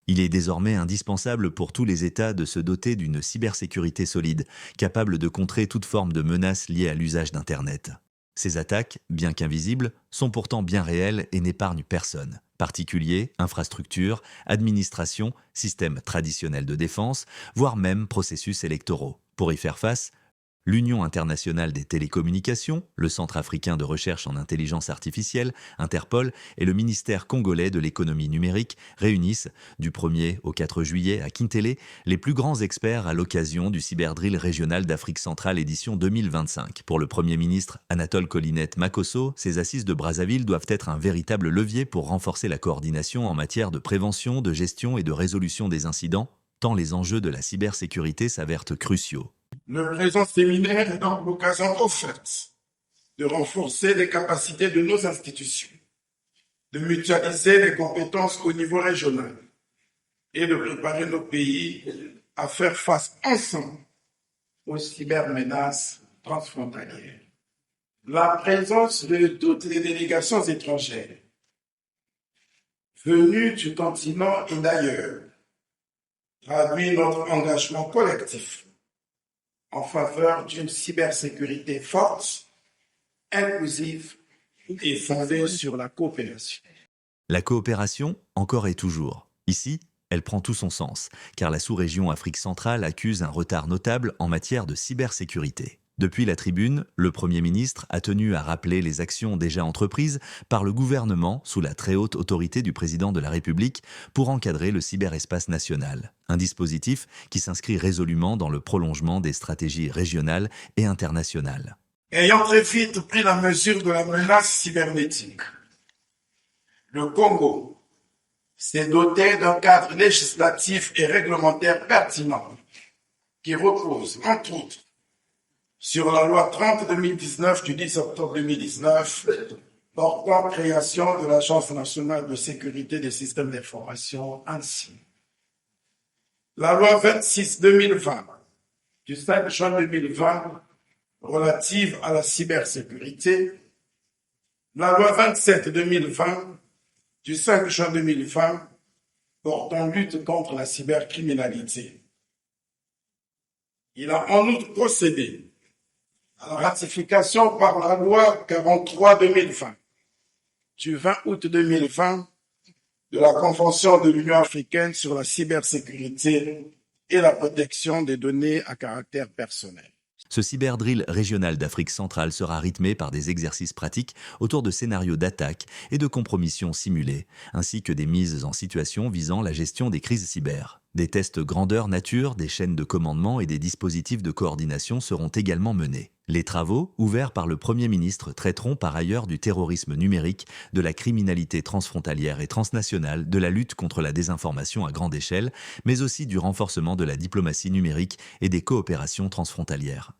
Il est désormais indispensable pour tous les États de se doter d'une cybersécurité solide, capable de contrer toute forme de menace liée à l'usage d'Internet. Ces attaques, bien qu'invisibles, sont pourtant bien réelles et n'épargnent personne. Particuliers, infrastructures, administrations, systèmes traditionnels de défense, voire même processus électoraux. Pour y faire face, l'Union internationale des télécommunications, le Centre africain de recherche en intelligence artificielle, Interpol et le ministère congolais de l'économie numérique réunissent, du 1er au 4 juillet à Kintélé, les plus grands experts à l'occasion du Cyberdrill régional d'Afrique centrale édition 2025. Pour le Premier ministre Anatole Collinette Makosso, ces assises de Brazzaville doivent être un véritable levier pour renforcer la coordination en matière de prévention, de gestion et de résolution des incidents, tant les enjeux de la cybersécurité s'avèrent cruciaux. Le présent séminaire est donc l'occasion offerte de renforcer les capacités de nos institutions, de mutualiser les compétences au niveau régional et de préparer nos pays à faire face ensemble aux cybermenaces transfrontalières. La présence de toutes les délégations étrangères venues du continent et d'ailleurs traduit notre engagement collectif en faveur d'une cybersécurité forte, inclusive et fondée sur la coopération. La coopération, encore et toujours. Ici, elle prend tout son sens, car la sous-région Afrique centrale accuse un retard notable en matière de cybersécurité. Depuis la tribune, le Premier ministre a tenu à rappeler les actions déjà entreprises par le gouvernement sous la très haute autorité du président de la République pour encadrer le cyberespace national. Un dispositif qui s'inscrit résolument dans le prolongement des stratégies régionales et internationales. Ayant très vite pris la mesure de la menace cybernétique, le Congo s'est doté d'un cadre législatif et réglementaire pertinent qui repose, entre autres, sur la loi 30-2019 du 10 octobre 2019 portant création de l'Agence nationale de sécurité des systèmes d'information ANSSI. La loi 26-2020 du 5 juin 2020 relative à la cybersécurité, la loi 27-2020 du 5 juin 2020 portant lutte contre la cybercriminalité. Il a en outre procédé à la ratification par la loi 43-2020 du 20 août 2020 de la Convention de l'Union africaine sur la cybersécurité et la protection des données à caractère personnel. Ce cyberdrill régional d'Afrique centrale sera rythmé par des exercices pratiques autour de scénarios d'attaque et de compromission simulés, ainsi que des mises en situation visant la gestion des crises cyber. Des tests grandeur nature, des chaînes de commandement et des dispositifs de coordination seront également menés. Les travaux, ouverts par le Premier ministre, traiteront par ailleurs du terrorisme numérique, de la criminalité transfrontalière et transnationale, de la lutte contre la désinformation à grande échelle, mais aussi du renforcement de la diplomatie numérique et des coopérations transfrontalières.